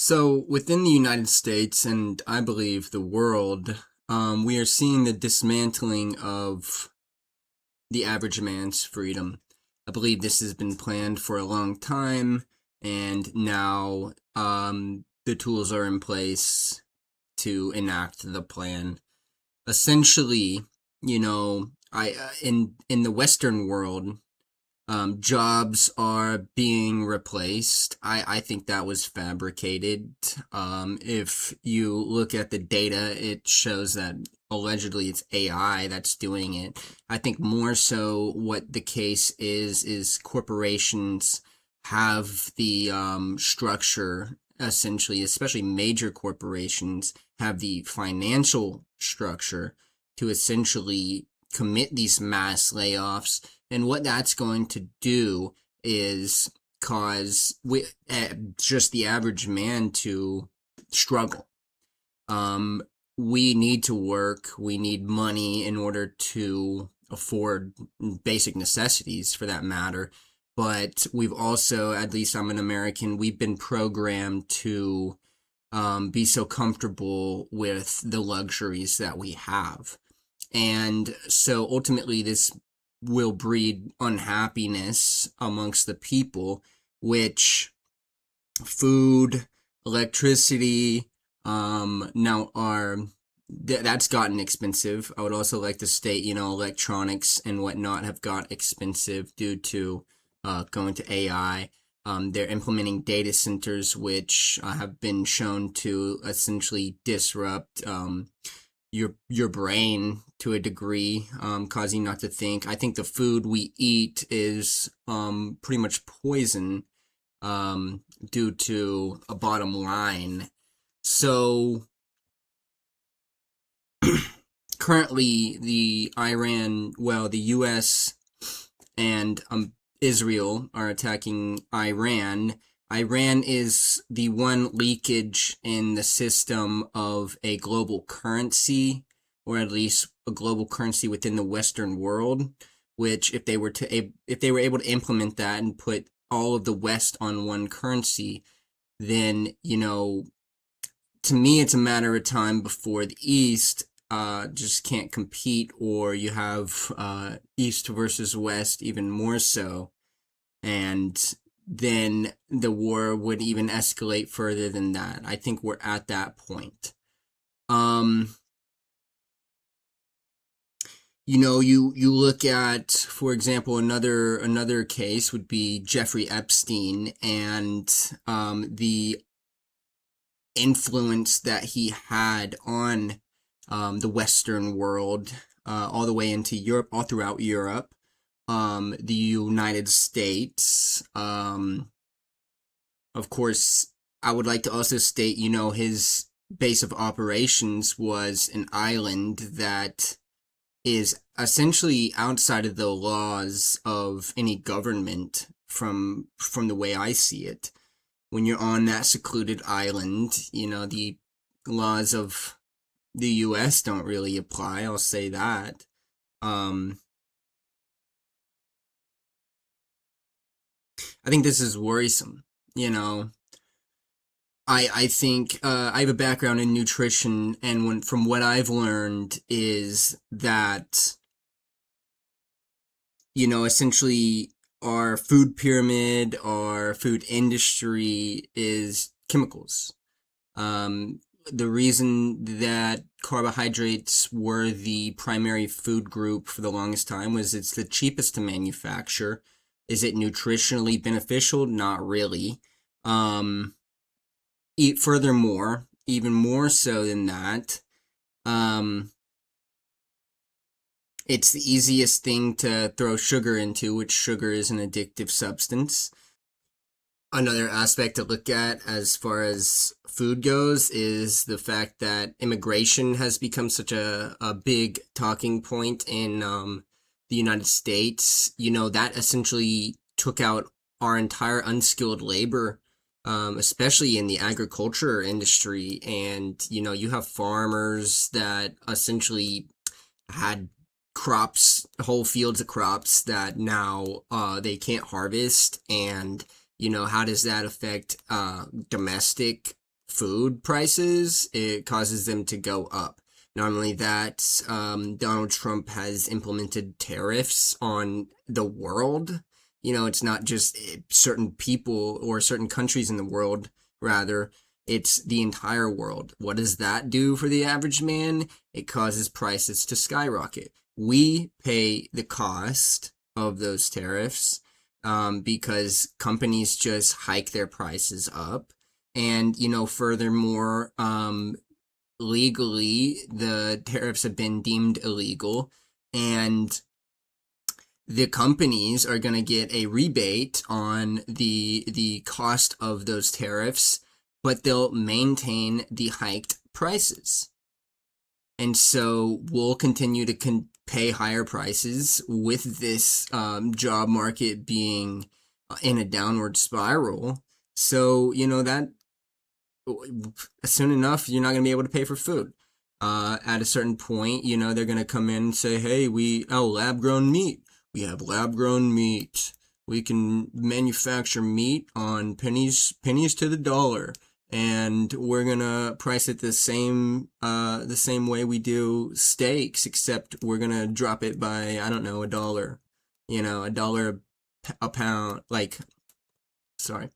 So, within the United States and I believe the world, we are seeing the dismantling of the average man's freedom. I believe this has been planned for a long time, and now the tools are in place to enact the plan. Essentially, in the Western world, jobs are being replaced. I think that was fabricated. If you look at the data, it shows that allegedly it's AI that's doing it. I think more so what the case is corporations have the structure, essentially, especially major corporations have the financial structure to essentially commit these mass layoffs, and what that's going to do is cause just the average man to struggle. Um, we need to work. We need money in order to afford basic necessities, for that matter. But we've also, at least I'm an American, we've been programmed to be so comfortable with the luxuries that we have. And so ultimately, this will breed unhappiness amongst the people, which food, electricity, now are that's gotten expensive. I would also like to state, electronics and whatnot have got expensive due to going to AI. They're implementing data centers, which have been shown to essentially disrupt your brain to a degree, causing you not to think. I think the food we eat is pretty much poison, due to a bottom line. So currently, the U.S. and Israel are attacking Iran. Iran is the one leakage in the system of a global currency, or at least a global currency within the Western world. Which, if they were able to implement that and put all of the West on one currency, then to me, it's a matter of time before the East just can't compete, or you have East versus West even more so, and then the war would even escalate further than that. I think we're at that point. Um, you look at, for example, another case would be Jeffrey Epstein, and the influence that he had on the Western world, all the way into Europe, all throughout Europe, the United States. Of course, I would like to also state, his base of operations was an island that is essentially outside of the laws of any government, from the way I see it. When you're on that secluded island, the laws of the US don't really apply, I'll say that. Um, I think this is worrisome. You know, I think I have a background in nutrition, and from what I've learned is that essentially our food pyramid, our food industry is chemicals. The reason that carbohydrates were the primary food group for the longest time was it's the cheapest to manufacture. Is it nutritionally beneficial? Not really. Um, Furthermore, even more so than that, um, it's the easiest thing to throw sugar into, which sugar is an addictive substance. Another aspect to look at as far as food goes is the fact that immigration has become such a big talking point in the United States. That essentially took out our entire unskilled labor, especially in the agriculture industry. And, you have farmers that essentially had crops, whole fields of crops that now they can't harvest. And how does that affect domestic food prices, it causes them to go up. Not only that, Donald Trump has implemented tariffs on the world. It's not just certain people or certain countries in the world, rather, it's the entire world. What does that do for the average man? It causes prices to skyrocket. We pay the cost of those tariffs because companies just hike their prices up. And, furthermore, legally, the tariffs have been deemed illegal. And the companies are going to get a rebate on the cost of those tariffs, but they'll maintain the hiked prices. And so we'll continue to pay higher prices with this job market being in a downward spiral. So, that soon enough, you're not going to be able to pay for food. At a certain point, they're going to come in and say, hey, lab grown meat. We have lab grown meat. We can manufacture meat on pennies to the dollar. And we're gonna price it the same way we do steaks, except we're gonna drop it by, I don't know, $1. $1 a pound. Sorry,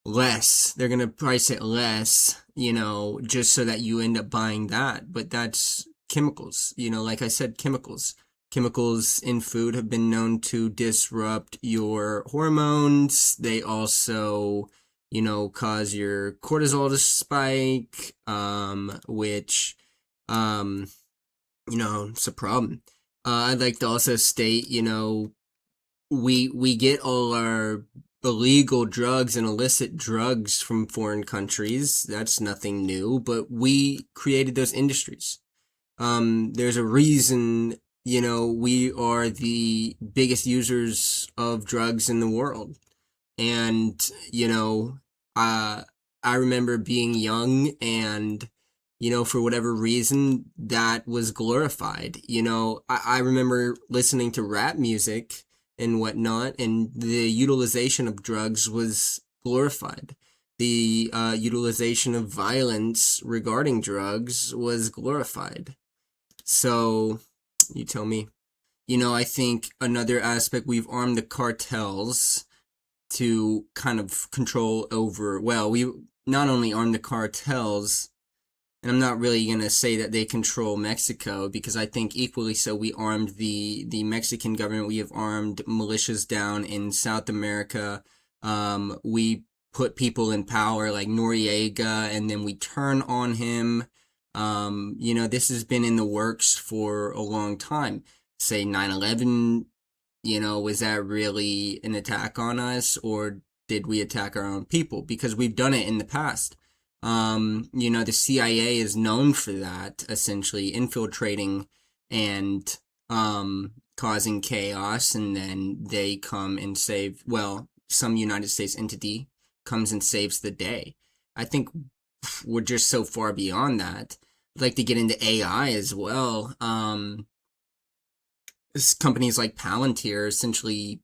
less. They're gonna price it less, just so that you end up buying that. But that's chemicals. Like I said, chemicals. Chemicals in food have been known to disrupt your hormones. They also cause your cortisol to spike, which, it's a problem. I'd like to also state, we get all our illegal drugs and illicit drugs from foreign countries. That's nothing new, but we created those industries. There's a reason, we are the biggest users of drugs in the world. And, I remember being young and, for whatever reason, that was glorified. I remember listening to rap music and whatnot, and the utilization of drugs was glorified. The utilization of violence regarding drugs was glorified. So, you tell me. I think another aspect, we've armed the cartels to kind of control over, we not only arm the cartels, and I'm not really going to say that they control Mexico, because I think equally so we armed the Mexican government. We have armed militias down in South America. We put people in power like Noriega, and then we turn on him. This has been in the works for a long time. Say 9/11, was that really an attack on us, or did we attack our own people? Because we've done it in the past. The CIA is known for that, essentially infiltrating and causing chaos, and then they come and some United States entity comes and saves the day. I think we're just so far beyond that. I'd like to get into AI as well. Companies like Palantir essentially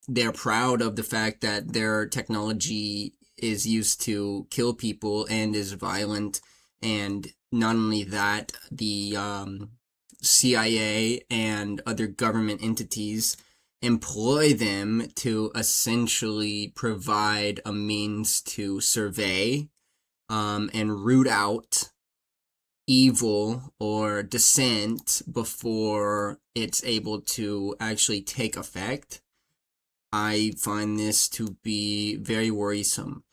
they're proud of the fact that their technology is used to kill people and is violent. And not only that, the CIA and other government entities employ them to essentially provide a means to survey and root out evil or dissent before it's able to actually take effect. I find this to be very worrisome.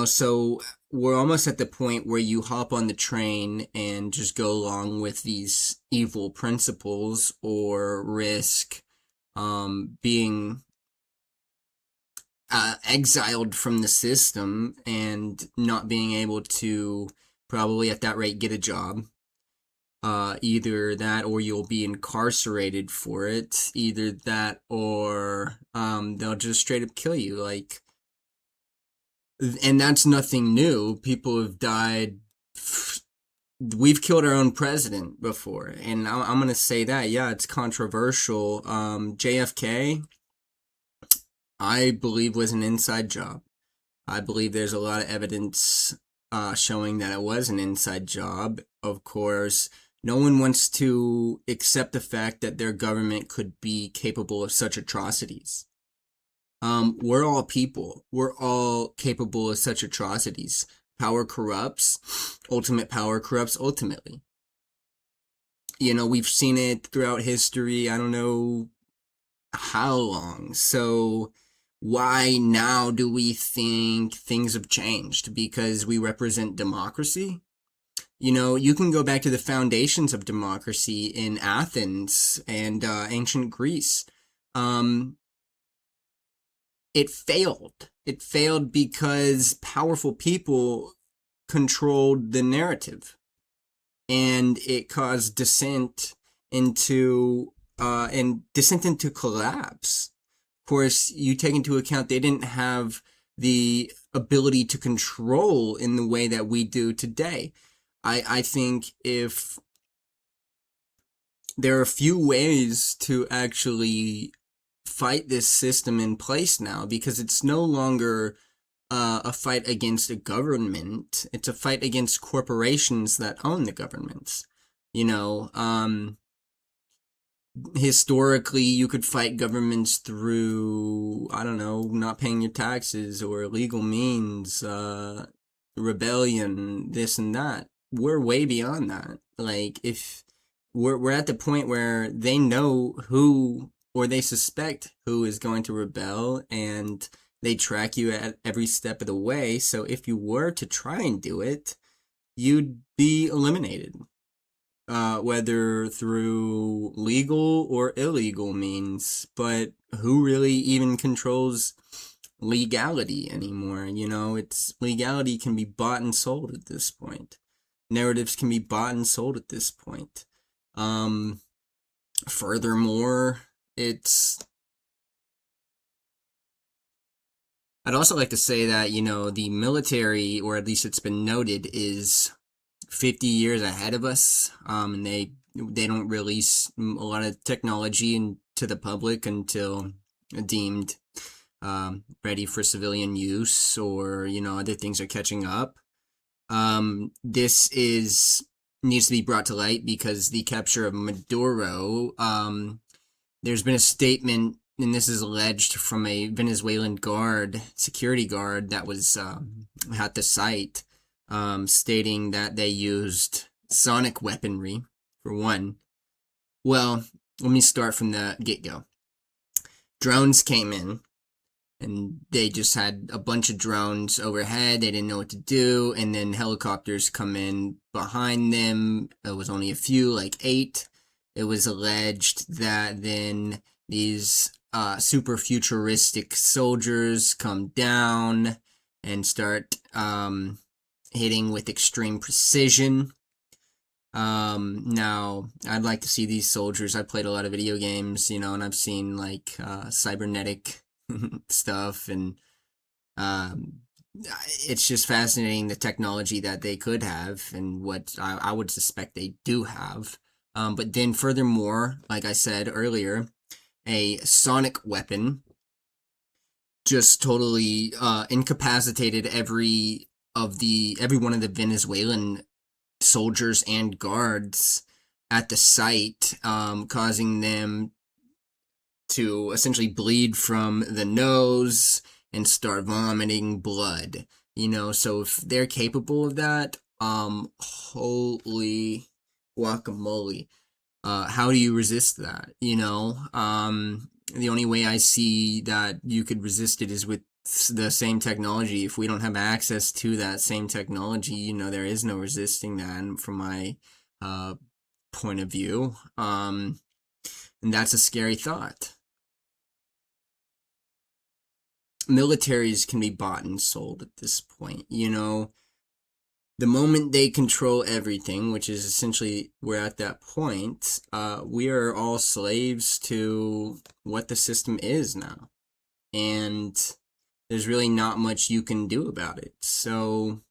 So we're almost at the point where you hop on the train and just go along with these evil principles, or risk being exiled from the system and not being able to probably at that rate get a job. Either that or you'll be incarcerated for it. Either that or they'll just straight up kill you. And that's nothing new. People have died. We've killed our own president before. And I'm going to say that, yeah, it's controversial. JFK, I believe, was an inside job. I believe there's a lot of evidence showing that it was an inside job. Of course, no one wants to accept the fact that their government could be capable of such atrocities. We're all people. We're all capable of such atrocities. Power corrupts. Ultimate power corrupts ultimately. We've seen it throughout history. I don't know how long. So why now do we think things have changed? Because we represent democracy? You can go back to the foundations of democracy in Athens and ancient Greece. Um, it failed. It failed because powerful people controlled the narrative, and it caused dissent into collapse. Of course, you take into account they didn't have the ability to control in the way that we do today. I think if there are a few ways to actually fight this system in place now, because it's no longer a fight against a government. It's a fight against corporations that own the governments. You know, historically, you could fight governments through, I don't know, not paying your taxes or illegal means, rebellion, this and that. We're way beyond that. Like, if we're at the point where they know who, or they suspect who is going to rebel, and they track you at every step of the way. So if you were to try and do it, you'd be eliminated, whether through legal or illegal means. But who really even controls legality anymore? It's legality can be bought and sold at this point. Narratives can be bought and sold at this point. Furthermore, I'd also like to say that, the military, or at least it's been noted, is 50 years ahead of us. And they don't release a lot of technology to the public until deemed ready for civilian use, or, other things are catching up. This needs to be brought to light because the capture of Maduro, there's been a statement, and this is alleged from a Venezuelan security guard that was at the site, stating that they used sonic weaponry, for one. Well, let me start from the get-go. Drones came in, and they just had a bunch of drones overhead. They didn't know what to do, and then helicopters come in behind them. It was only a few, like 8. It was alleged that then these super futuristic soldiers come down and start hitting with extreme precision. Now, I'd like to see these soldiers. I played a lot of video games, and I've seen like cybernetic stuff, and it's just fascinating the technology that they could have, and what I would suspect they do have. But then furthermore, like I said earlier, a sonic weapon just totally incapacitated every one of the Venezuelan soldiers and guards at the site, causing them to essentially bleed from the nose and start vomiting blood. So if they're capable of that, holy guacamole. How do you resist that? The only way I see that you could resist it is with the same technology. If we don't have access to that same technology, there is no resisting that from my point of view. And that's a scary thought. Militaries can be bought and sold at this point. The moment they control everything, which is essentially we're at that point, we are all slaves to what the system is now. And there's really not much you can do about it. So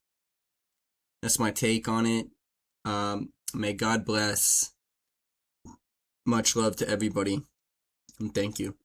that's my take on it. May God bless. Much love to everybody, and thank you.